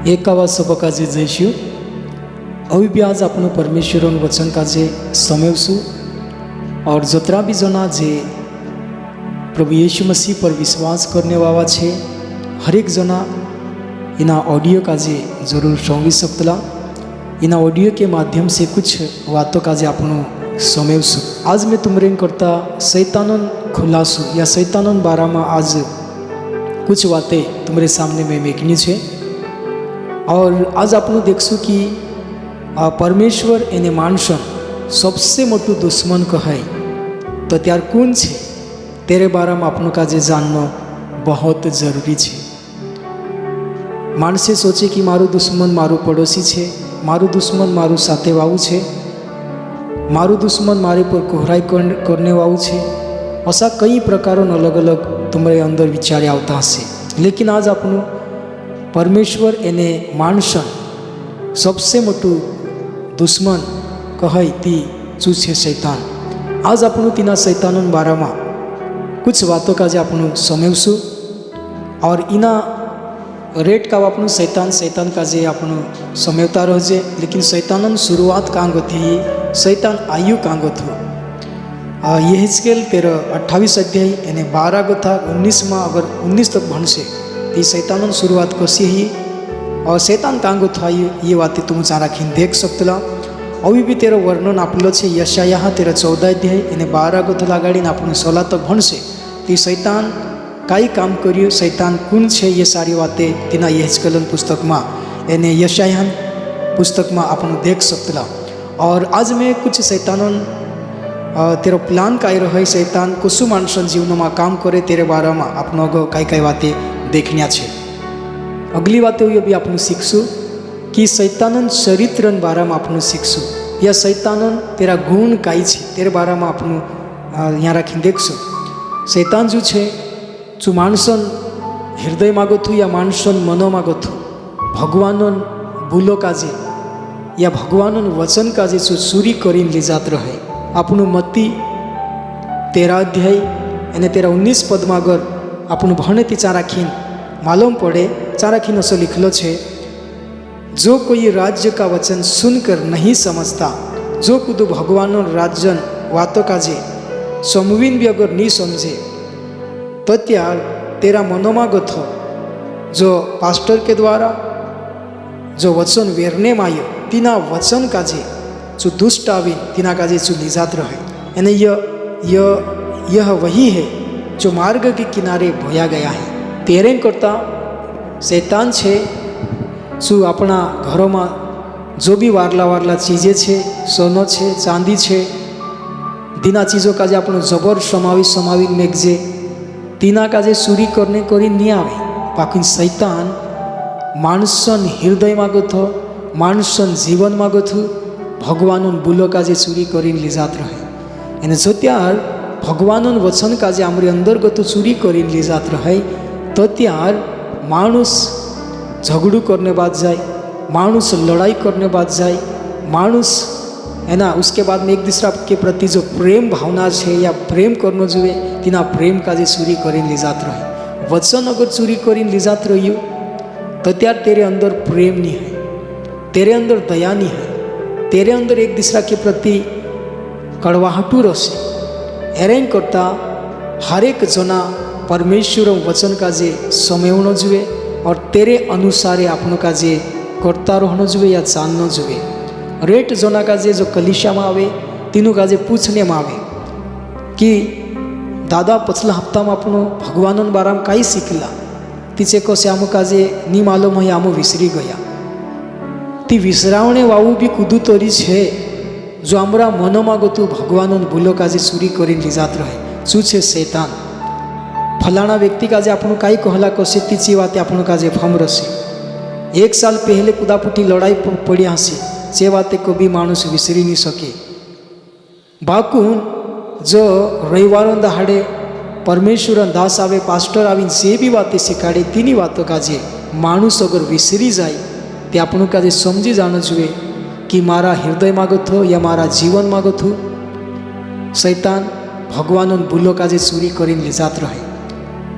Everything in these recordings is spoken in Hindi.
एकावा सबकाजे जयशु अभी भी आज आपण परमेश्वर वचन काजे समयसु और जतरा भी जना जे प्रभु यीशु मसीह पर विश्वास करने वाला छे हर एक जना इना ऑडियो काजे जरूर समझ सकतला। इना ऑडियो के माध्यम से कुछ बातों काजे आपण समयसु आज मैं तुमरे करता शैतानन खुलासु या शैतानन बारा में आज कुछ बातें तुम्हारे सामने में मेकनी छे। और आज आप देखसु कि परमेश्वर एने मानसन सबसे मोटू दुश्मन कहे तो त्यार कौन छे तेरे बारे में आपन का जे जानना बहुत जरूरी छे। मानसे सोचे कि मारू दुश्मन मारू पड़ोसी छे, मारू दुश्मन मारू साथे वाळू छे, मारू दुश्मन मारे पर कोहराई करने वाळू छे। ऐसा कई प्रकारों अलग अलग तुम्हारे अंदर विचार आवता हशे, लेकिन आज आपन परमेश्वर एने मानसन सबसे मोटू दुश्मन कहे ती चू छे शैतान। आज आपण तीना शैतानन बारा में कुछ बातों का जे आपण समझसु और इना रेट का आपण शैतान का जे आपण समझता रहे। लेकिन शैतानन शुरुआत कहाँ गथी, शैतान आयु कहाँ गथो। यहेजकेल 13:28 अध्याय एने 12 गथा 19 में अगर 19 तक भणसे तो शैतानन शुरुआत कसी ही और शैतान कहाँ गथो ये बातें तुम चाराखीन देख सकतला। अभी भी तेरा वर्णन आपलो छे यशायाह 14 अध्याय एने 12 गथा लगाड़ी आपण 16 तक भणसे तो शैतान काई काम कर्यु, शैतान कौन छे ये सारी बातें तीना यहेजकेल पुस्तक में एने यशायाह पुस्तक में आपण देख सकतला। और आज मैं कुछ शैतानन तेरो प्लान काई रहे, शैतान कसु मानसन जीवन में काम करे तेरे बारे में आपनो कई बातें देखनिया छे। अगली बात ये भी आपन सीखसु कि शैतानन चरित्रन बारे में आपन सीखसु या शैतानन तेरा गुण काई छे तेरे बारे में आपन यहाँ राखी देखसु। शैतान जो छे चू मानसन हृदय मागोथु या मानसन मनो मागोथु भगवानन भूलो काजे या भगवानन वचन काजे चू चूरी करीन लीजात रहे। आपनु मत्ती 13 अध्याय एने 13-19 पद में अगर आपन भणे ती चाराखीन मालूम पड़े, चाराखीन असो लिखलो छे, जो कोई राज्य का वचन सुनकर नहीं समझता, जो कुछ भगवान राज्यन वातों का जे समविन भी अगर नहीं समझे तो त्यार तेरा मनोमा गथो जो पास्टर के द्वारा जो वचन वेरने मायो तीना वचन का जे जो दुष्ट आवी तीना का जे जो लिजात रहे। यानी यह वही है जो मार्ग के किनारे बोया गया है। तेरे करता शैतान छे जो अपना घरों में जो भी वारला चीज़ें छे, सोनो छे, चांदी छे, तीना चीज़ों का जे अपनो जबर समावी मेघजे तीना का जे चूरी करने करी नहीं आवे। बाकी शैतान मानसन हृदय मागोथो, मानसन जीवन मागोथु भगवानन बुलो का जे चूरी करी लीजात रहे। एने जो त्यार भगवानन वचन का जे आमरी अंदर गतो चूरी करी लीजात रहे तो त्यार मानुस झगड़ू करने बाद जाए, मानुस लड़ाई करने बाद जाए, मानुस है ना उसके बाद में एक दूसरा के प्रति जो प्रेम भावना है या प्रेम करना जुए तीना प्रेम का जे चूरी करी लीजात रहे। वचन अगर चूरी करी लीजात रही तो त्यार तेरे अंदर प्रेम नहीं है, तेरे अंदर दया नहीं है, तेरे अंदर एक दूसरा के प्रति कड़वाहटू रसे। एरें करता हर एक जना परमेश्वर वचन का जे समयनो जुए और तेरे अनुसार आपनो का जे करता रहनो जुए या जाननो जुए। रेट जना का जे जो कलिशा में आवे तीनों का जे पूछने में आवे कि दादा पछला हफ्ता में आपनो भगवानन बारा में काई सीखला, तीचे को श्याम का जे नी मालूम है आमो विसरी गया। ती विसरावणे वावू भी कूदू तोरी छे जो आमरा मनो मागोतु भगवानन भूलो का जे चूरी करी लीजात रहे। शू छे शैतान फलाना व्यक्ति का जे आपनो काई कहला कसे तीची बातें आपनो का जे फम रसे। 1 साल पहले कुदापुटी लड़ाई पड़िया हसे जे बातें कभी मानुस विसरी नहीं सके। बाकुन जो रविवार दहाड़े परमेश्वर दास आवे पास्टर आवी जे भी बातें सिखाड़े तीनी बातों का जे मानुस अगर विसरी जाए तो आपनो का जे समझी जानो जुए कि मारा हृदय मागोथो या मारा जीवन मागोथो शैतान भगवानन भूलो का जे चूरी करी लीजात रहे।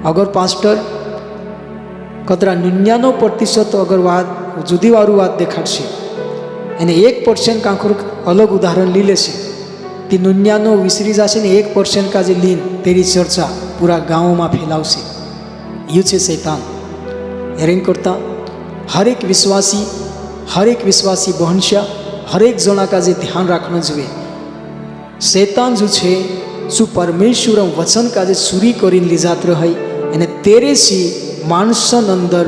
अगर पास्टर कतरा 99% अगर જુદીવાળું વાત દેખાડશે એને 1% કાંકર અલગ ઉદાહરણ લી લેશે તે 99 વિસરી જશે ને 1% કાજે લીન તેરી ચર્ચા પૂરા ગામમાં ફેલાવશે। યુ છે શૈતાન। એરેન કરતા હરેક વિશ્વાસી બહનશા હરેક જણા કાજે ધ્યાન રાખવું જોઈએ। શૈતાન જો છે શું પરમેશ્વર વચન કાજે ચૂરી કરીને લીજાત રહી અને તેરેસી માણસન અંદર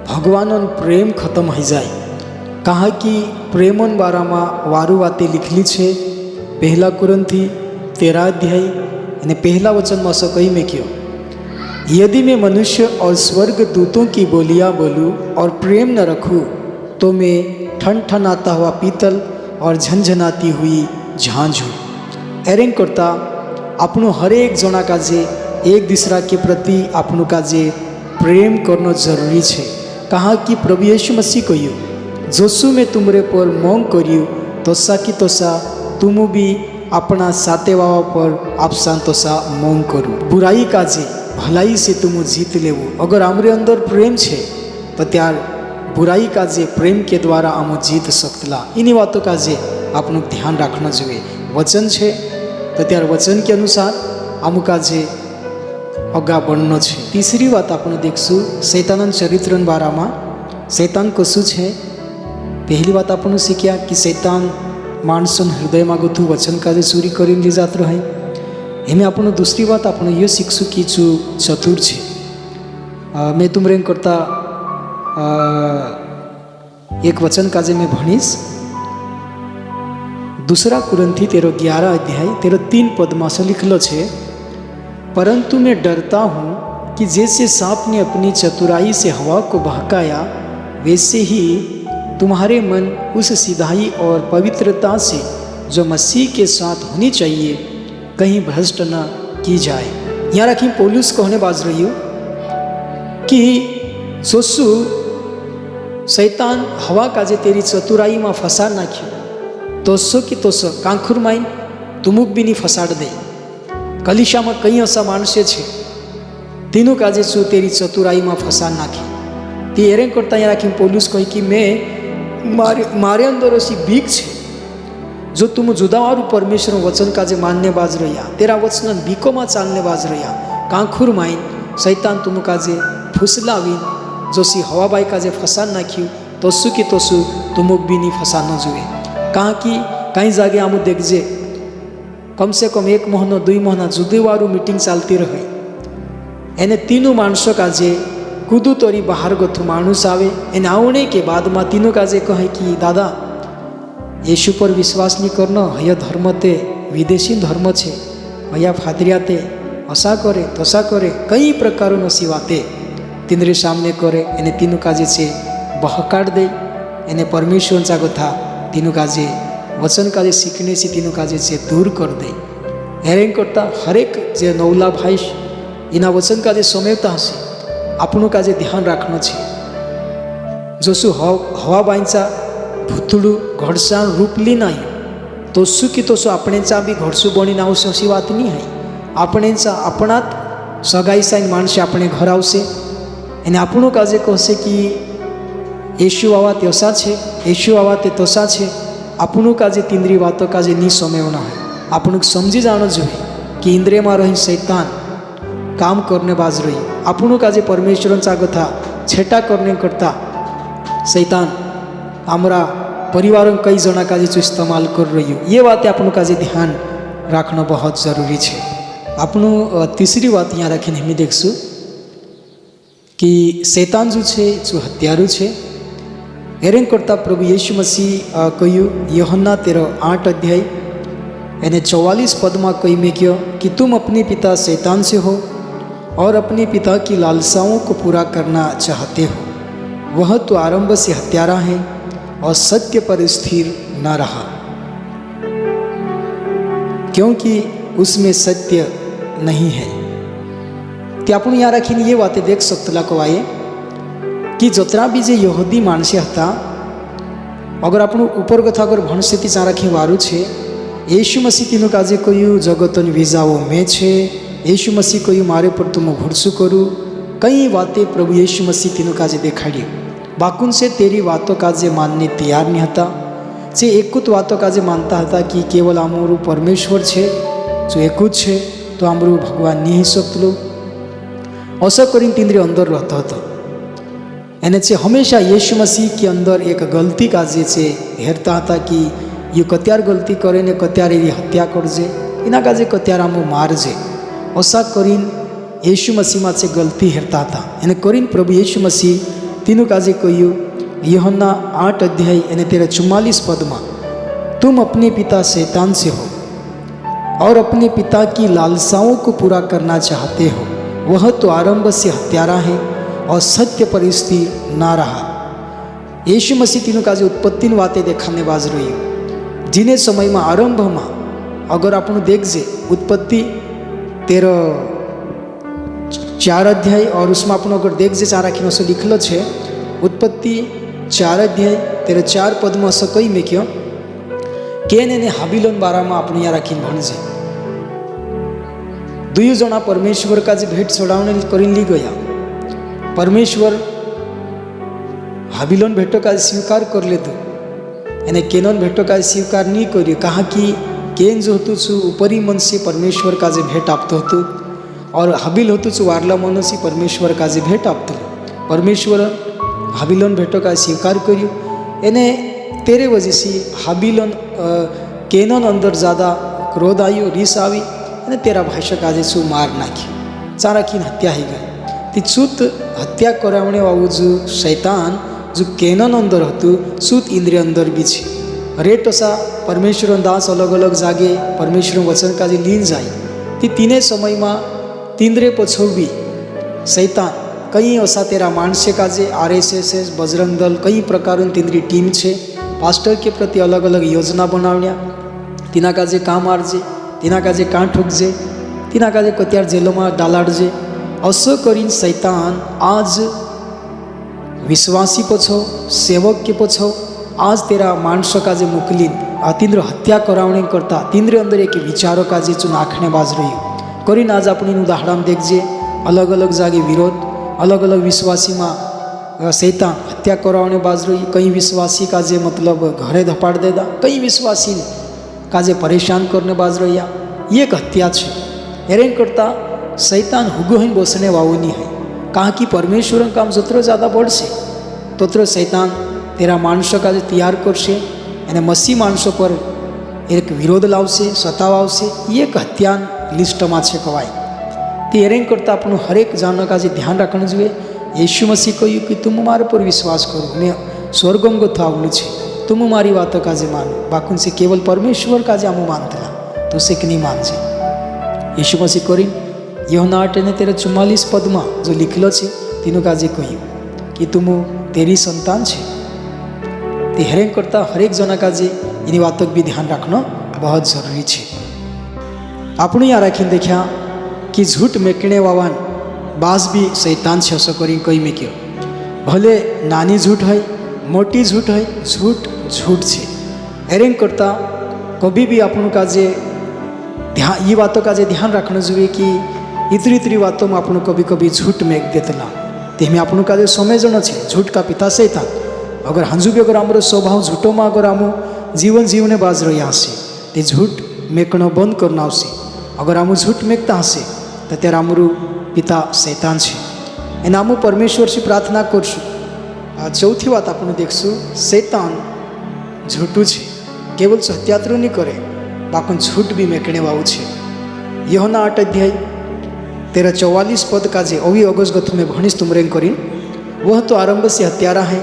ભગવાનનો પ્રેમ ખતમ થઈ જાય। कहा कि प्रेमन बारा में वारू वाते लिखली है 1 कुरिन्थी 13 अध्याय અને पहला वचन में से कही में क्यों यदि मैं मनुष्य और स्वर्ग दूतों की बोलियाँ बोलूँ और प्रेम न रखूँ तो मैं ठनठनाता हुआ पीतल और झनझनाती हुई झांझ हूँ। एरेन करता आपनो हरेक जना काजे एक दूसरा के प्रति आपनो काजे प्रेम करना जरूरी है। कहा कि प्रभु यीशु मसीह कहूँ जोसु में तुमरे पर मोंग करियो तोसा की तोसा तुम भी अपना सातेवावा पर आपसान तोसा मोंग करू। बुराई काजे भलाई से तुम जीत लेवो। अगर हमारे अंदर प्रेम है तो त्यार बुराई काजे प्रेम के द्वारा हम जीत सकतला। इन्हीं बातों काजे आपनो ध्यान रखना चाहिए। वचन है तो त्यार वचन के अनुसार हम काजे अगा बढ़ना है। तीसरी बात आपने देखसु शैतान चरित्र बारा में शैतान कसु है। पहली बात आपने सीख्या कि शैतान माणसन हृदय में गथु वचन काजे चोरी कर ली जात रहे। एमें आपने दूसरी बात आपने ये सीखसु कि जो चतुर है। मैं तुमरे करता एक वचन काजे में भणीश 2 कुरिन्थी 11 अध्याय 3 पद में से लिखलो है परंतु मैं डरता हूँ कि जैसे सांप ने अपनी चतुराई से हवा को बहकाया वैसे ही तुम्हारे मन उस सीधाई और पवित्रता से जो मसीह के साथ होनी चाहिए कहीं भ्रष्ट न की जाए। यहाँ रखी पौलुस कहने बाज रही हूँ कि सोसु शैतान हवा काजे तेरी चतुराई में फसाड नाख्यो तोसो कि तोसो कांखुर माइन तुमुक भी नहीं फसाड दे। कलिशा में कई ऐसा मानसे है तीनों काजे छू तेरी चतुराई में फसाड नाखी। ते एरे करता यहाँ राखी पौलुस कही कि मैं मारे अंदर ऐसी बीक है जो तुम जुदावारू परमेश्वर वचन काजे मानने बाज रहा तेरा वचन बीको में चालने बाज रहा कांखुर माइन शैतान तुम काजे फुसलावी जोशी हवाबाई काजे फसाड नाख्यू तोसु कि तोसु तुमुक भी नहीं फसाना जुए। कहाँ कि कई जागे आम देखजे कम से कम 1 महीना 2 महीना जुदीवारू मीटिंग चालती रहे एने तीनों माणसों काजे कूदू तोरी बाहर गथु माणूस आवे एने आवने के बाद में तीनों काजे कहे कि दादा यीशु पर विश्वास नहीं करना हय धर्म ते विदेशी धर्म है हया फादरिया ते असा करे तसा करे कई प्रकारों नसी वाते तीनरे सामने करे एने तीनों काजे से बहकाड़ दे एने परमेश्वर चा कथा तीनों काजे वचन काजे सीखने से तीनों काजे से दूर कर दे। हेरेंग करता हरेक जे नौला भाई इना वचन काजे समेवता हसे आपणों काजे ध्यान रखना है। जोसु हवा बाईचा भूतड़ू घड़साण रूप ली नहीं तोसु कि तोसु अपने चा भी घड़सू बनी ना अशी बात नहीं है। अपने चा अपनात सगाई साइन मानसे अपने घर आवशे एने आपणों काजे कहशे कि येशू आवा ते असा है येशू आवा ते तसा है। आपणों काजे तीनरी बातों काजे नहीं समेवना है। आपणों समझी जानो જોઈએ कि इंद्रिय में रही शैतान काम करने बाज रही आपणों काजे परमेश्वर कथा छेटा करने करता शैतान हमारा परिवार कई जना काजे जो इस्तेमाल कर रही हो ये बातें आपणों काजे ध्यान रखना बहुत जरूरी है। आपणों तीसरी बात यहाँ रखीने हम देखशु कि शैतान जो है जो हत्यारू है हेरेंग करता प्रभु यीशु मसीह कहूँ यूहन्ना 13:8 अध्याय यानी 44 पद में कही में क्यों कि तुम अपने पिता शैतान से हो और अपने पिता की लालसाओं को पूरा करना चाहते हो। वह तो आरंभ से हत्यारा है और सत्य पर स्थिर न रहा क्योंकि उसमें सत्य नहीं है। कि आप यहाँ रखी ये बातें देख सकते कवाए कि जतरा भी जे यहूदी मानसे हता अगर आप ऊपर कथा अगर भणसे ती चा राखी वारू है येशू मसीह तीनों काजे कहूँ जगतन वीजाओ मैं छे येशू मसीह कहूँ मारे पर तुम भूरसू करूँ कई बातें प्रभु यीशु मसीह तीनों काजे देखाड़ी बाकुन से तेरी बातों काजे मानने तैयार नहीं था से एकूत बातों काजे मानता था कि केवल आमरू परमेश्वर है जो एकूत है तो आमरू भगवान नहीं सकतलो ऐसा करीन तीनरे अंदर रहता था एने से हमेशा यीशु मसीह के अंदर एक गलती काजे से हेरता था कि ये कत्यार गलती करे ने कत्यार ये हत्या करजे इना काजे कत्यार आमो मारजे ऐसा करीन यीशु मसीह में से गलती हेरता था एने करीन प्रभु यीशु मसीह तीनों काजे कहू यूहन्ना 8 अध्याय एने तेरा 44 पद में तुम अपने पिता शैतान से हो और अपने पिता की लालसाओं को पूरा करना चाहते हो वह तो आरंभ से हत्यारा है और सत्य पर स्थिर ना रहा। यीशु मसीह तीनों काजे उत्पत्ति बातें देखाने बाज रही जिन्हें समय में आरंभ में अगर आप देखजे उत्पत्ति 4 अध्याय और उसमें अपन अगर देखजे 4 आखिर से लिखल है उत्पत्ति 4 अध्याय 4 पद में से कई में क्यों केन ने हाबिलोन बारा में अपन यहाँ राखी भणजे दुई जना परमेश्वर का जो भेंट चढ़ाने कर ली गया परमेश्वर हाबिलोन भेटो का स्वीकार कर ले एने केनन भेटो का स्वीकार नहीं कर कहा कि केन जो होतु छु ऊपरी मन से परमेश्वर का जो भेंट आपतो होतु और हाबिल होतु छु वारला मन से परमेश्वर का जो भेंट आपतो परमेश्वर हाबिलोन भेटो का स्वीकार करियो एने तेरे वजह से हाबिलोन केनन अंदर ज़्यादा क्रोध आयो रीस आई અને તેરા ભાષક આજે શું માર નાખ્યું ચારાકીને હત્યા થઈ ગઈ તે છૂત હત્યા કરાવણે વાળું જો શૈતાન जो केनन अंदर हतु सूत इंद्रिय अंदर भी छे रेट असा परमेश्वर दास अलग अलग जागे परमेश्वर वचन काजे लीन जाए ती तीने समय में तींद्रे पछोवी शैतान कई असा तेरा मानसे काजे RSS बजरंग दल कई प्रकार तींद्री टीम छे पास्टर के प्रति अलग अलग योजना बनावण्या तीना काजे काम आरजे तीना काजे कां ठोकजे तीना काजे कत्यार जेलों में डालाडजे असो करीन शैतान आज विश्वासी पछो सेवक के पछो आज तेरा मानस काजे मोकली तींद्र हत्या करावणे करता तींद्रे अंदर एक विचारों काजे चुन आखने बाज रही करीन आज अपनी उदाहरण देखजे अलग अलग जागे विरोध अलग अलग विश्वासी में शैतान हत्या करावणे बाज रही कई विश्वासी काजे मतलब घरे धपाड़ देदा कई विश्वासी काजे परेशान करने बाज रही ये एक हत्या है हेरेन करता शैतान हुगोहीन बसने वावो नहीं है कहा कि परमेश्वर काम जत्रो ज़्यादा बढ़से तोत्रो शैतान तेरा मानसों का तैयार करशे अने मसीह मानसों पर एक विरोध लावशे सताव आवशे ये एक हत्या लिस्ट में है कवाय ते हेरेन करता अपनों हरेक जान का ध्यान रखना જોઈએ यीशु मसीह कहू कि तुम मारे पर विश्वास करो मैं स्वर्गंगो थावनु छे तुम मारी बातों का मानो बाकुन से केवल परमेश्वर का आमु मानतला तो से कि नहीं मानजे यीशु मसीह करी यूहन्ना 8 ने 44 पद में जो लिखलो है तीनों काजे कहू कि तुम तेरी संतान छे ते हेरेन करता हरेक जना काजे इन बातों भी ध्यान रखना बहुत जरूरी है। आपने यहाँ राखी देखा कि झूठ मेकने वावान बास भी शैतान से असो करी कई में क्यों भले नानी झूठ है मोटी झूठ है झूठ झूठ है हेरेन करता कभी भी आपन काजे ध्यान ये बातों का ध्यान रखना चाहिए कि इतनी इतनी बातों में आपन कभी कभी झूठ मेक देतला तेमें आपन का समझना है झूठ का पिता शैतान अगर हंजू भी अगर आमरो स्वभाव झूठों में अगर आमो जीवन जीवने बाज रहा से ते झूठ मेकणो बंद करना आवशे अगर आमू झूठ मेकता हसे तो त्यारे आमरू पिता शैतान है एने आमू परमेश्वर से प्रार्थना करशु। चौथी बात आपने देखशु शैतान झूठू है केवल हत्यात्रो नहीं करे बाकन झूठ भी मेकणे वावू है। यूहन्ना 8 अध्याय 44 पद का जे अवी अगस्त में भणीश तुमरें करीन वह तो आरंभ से हत्यारा है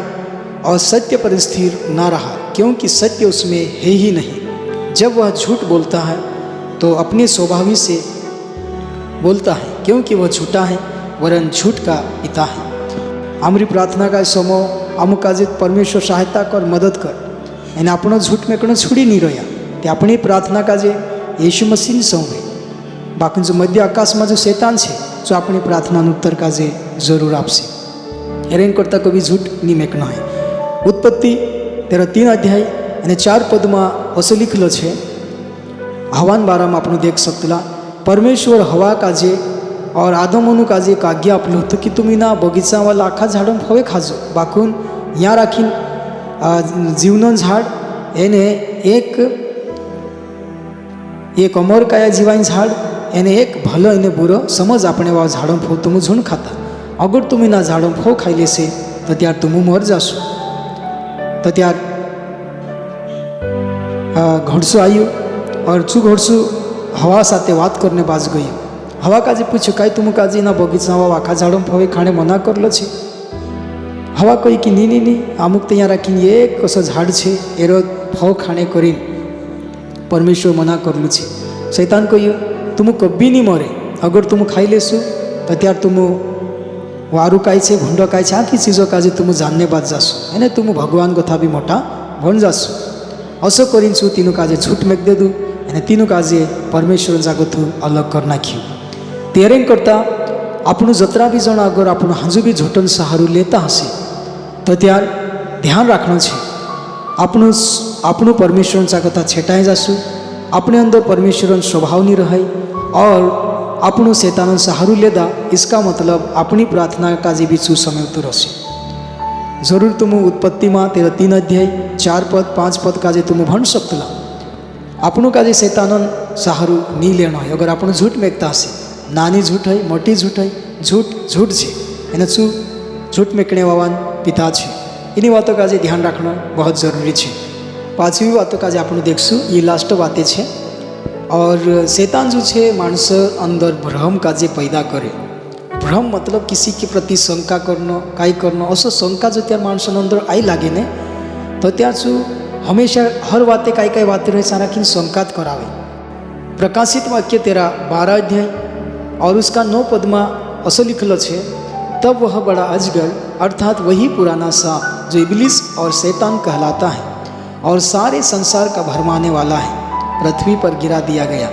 और सत्य पर स्थिर ना रहा क्योंकि सत्य उसमें है ही नहीं जब वह झूठ बोलता है तो अपने स्वभाव से बोलता है क्योंकि वह झूठा है वरन झूठ का पिता है। हमारी प्रार्थना का समूह अमुक काजे परमेश्वर सहायता कर मदद कर एने आपणो झूठ मेकणो छुड़ी नहीं रहा ते अपनी प्रार्थना काजे यीशु मसीह सौंपे बाकी जो मध्य आकाश में जो शैतान है जो अपनी प्रार्थना उत्तर काजे जरूर आपसे हेरेन करता कभी झूठ नहीं मेकना है। उत्पत्ति 3 अध्याय अने 4 पद में असो लिखलो है हवान बारा में आपने देख सकता परमेश्वर हवा काजे और आदमोनू काजे एक आज्ञा आपलं होतं की तुम्ही ना बगीचावाला आखा झाडं फळे खाजो बाकून या राखीन जीवनं झाड એને એક અમર કયા જીવાય ઝાડ એને એક ભલો એને બુરો સમજ આપણે વા ઝાડો ફો तुम झुंड खाता अगर तुम्ही ना झाडो फो खाई लेશે તો ત્યાર तुम મર જાશો તો ત્યાર ઘોડસું આવ્યું और શું ઘોડસું હવા સાથે વાત કરીને બાજ ગયું હવા કાજે પૂછ્યું કાંઈ तुम કાજે ના બગીચામાં આખા ઝાડો ફવે ખાણે મના કરલો છે હવા કહી કે ની અમુક ત્યાં રાખીને એક કશો ઝાડ છે એરો ફવ ખાણે કરીને परमेश्वर मना करलू है। शैतान कहू तुम कभी नहीं मरे अगर तुम खाई लेशु तो त्यार तुम वारू काय है भूंडो काय है आखी चीज़ों का तुम जानने बाद जाशो एने तुम भगवान कथा भी मोटा बन जाशो असो करीशू तीनों काजे छूट मेक दे दू एने तीनों काजे परमेश्वर जागथू अलग कर नाख्यू तेरे करता आपणु जतरा भी जण अगर आपणु हाजू भी झोटन सहारू लेता हसे तो त्यार ध्यान रखना है આપણું પરમેશ્વરના કથા છેટાઈ જશું अपने अंदर परमेश्वर स्वभाव नहीं रहे और આપણું શેતાનનું સહારું લેदा इसका मतलब अपनी प्रार्थना का जी भी सुसमयतो रहશે जरूर तुम उत्पत्ति में तेरा 3 अध्याय 4 पद 5 पद का जे तुम भण सकला આપણું का जे शैतानन सहारू नहीं लेना है अगर आपण झूठ मेकता हसे नानी झूठ है मोटी झूठ है झूठ है एने शू झूठ मेकने वावान पिता है इन्हीं बातों का ध्यान रखना बहुत ज़रूरी है। पांचवी बातों का आप देखशू ये लास्ट बातें है और शैतान जो है मानस अंदर भ्रम का पैदा करे भ्रम मतलब किसी के प्रति शंका करना काई करना असो शंका जो त्यार मानस अंदर आई लगे ने तो त्यार शू हमेशा हर बातें काई बातें रहे सारा कि शंका करावे। प्रकाशित वाक्य 12 अध्याय और उसका 9 पद में असो लिखल है तब वह बड़ा अजगर अर्थात वही पुराना सांप जो इब्लिस और शैतान कहलाता है और सारे संसार का भरमाने वाला है पृथ्वी पर गिरा दिया गया।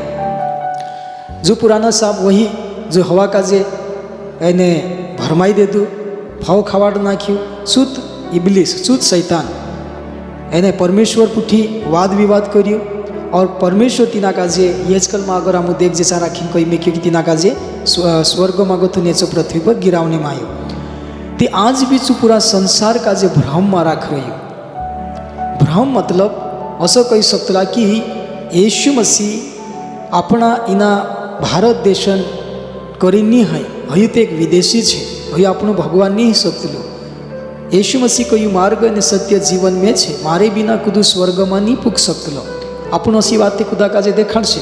जो पुराना सांप वही जो हवा का जे एने भरमाई दे दू भाव खावाड़ नाख्यू सुत इब्लिस सुत शैतान एने परमेश्वर पुठी वाद विवाद कर्यो और परमेश्वर तीना का जे यजकल में अगर आम देख जैसा राखी कही में क्योंकि तीना का जे स्वर्ग में गो नेचो पृथ्वी पर गिरावने में आयो ते आज भी पूरा संसार का जे भ्रम में राख रही भ्रम मतलब असं कही सकता कि येशू मसीह अपना इना भारत देशन करी नहीं है हयु तो एक विदेशी है हयु आपणो भगवान नहीं सकतलो येशू मसीह कयु मार्ग ने सत्य जीवन में है मारे बिना खुद स्वर्ग में नहीं पूग सकतलो આપણું અસી વાતે ખુદા કાજે દેખાડશે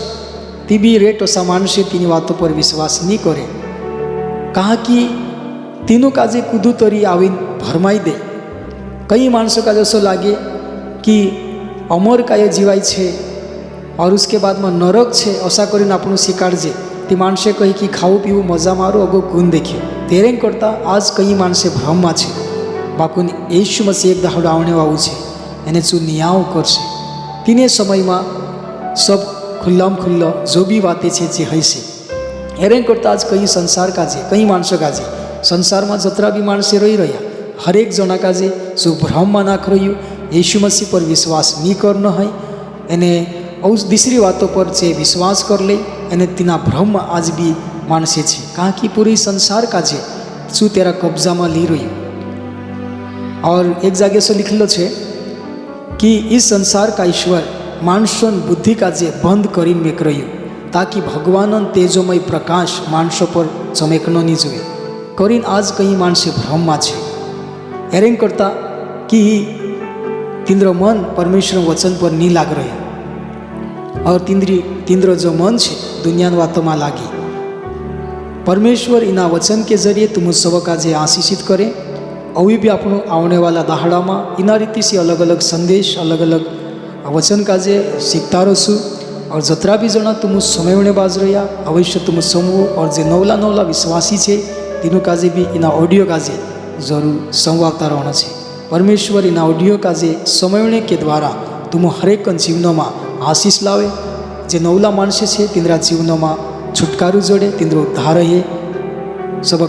તે બી રેટ ઓસા માણસે તેની વાતો પર વિશ્વાસ નહીં કરે कहा कि तीनों काजे कूदू तरी आवी भरमाई दे कई माणसों का जैसो लागे कि अमर काय जीवाय छे और उसके बाद में नरक छे असा करीने आपणुं स्वीकारजे ते माणसे कही कि खावू पीवू मजा मारो अगो गुण देख्यो तेरे करता आज कई माणसे भ्रम में छे बाकुन येशू मसीह एक दाहड़ो आवने वाळुं छे एने शू न्याय करशे तीने समय में सब खुल्लाम खुल्ला जो भी बातें है जे है से हेरेन करता आज कई संसार काजे कई माणसों काजे संसार में जतरा भी माणसे रही रहा हरेक जना काजे शू भ्रम में नाख रही येशू मसीह पर विश्वास नहीं करना है एने दूसरी बातों पर से विश्वास कर ले एने तीना भ्रम में आज भी माणसे छे कहा कि पूरी संसार काजे शू तेरा कब्जा में ली रही और एक जगह से लिखेलो है कि इस संसार का ईश्वर मानसन बुद्धि का जे बंद करी मेक रही ताकि भगवान तेजोमय प्रकाश मानसों पर चमकनो नहीं जुए करीन आज कई मानसे भ्रम में छे हेरेन करता कि तिंद्र मन परमेश्वर वचन पर नहीं लाग रहे और तिंद्र जो मन है दुनिया वातों में लागी परमेश्वर इना वचन के जरिए तुम सब का जे आशीषित करे अभी भी आपणो आने वाला दाहड़ा में इना रीति से अलग अलग संदेश अलग अलग वचन का जे सीखता रहशु और जतरा भी जना तुम समयने बाज रहा अवश्य तुम समूह और जे नवला विश्वासी है तीनों काजे भी इना ऑडियो काजे जरूर संवादता रहना है परमेश्वर इना ऑडियो काजे समयने के द्वारा तुम हरेक जीवनों में आशीष लावे जे नवला माणसे है तिंद्रा जीवनों में छुटकारू जोड़े तिंद्रो उद्धार है सब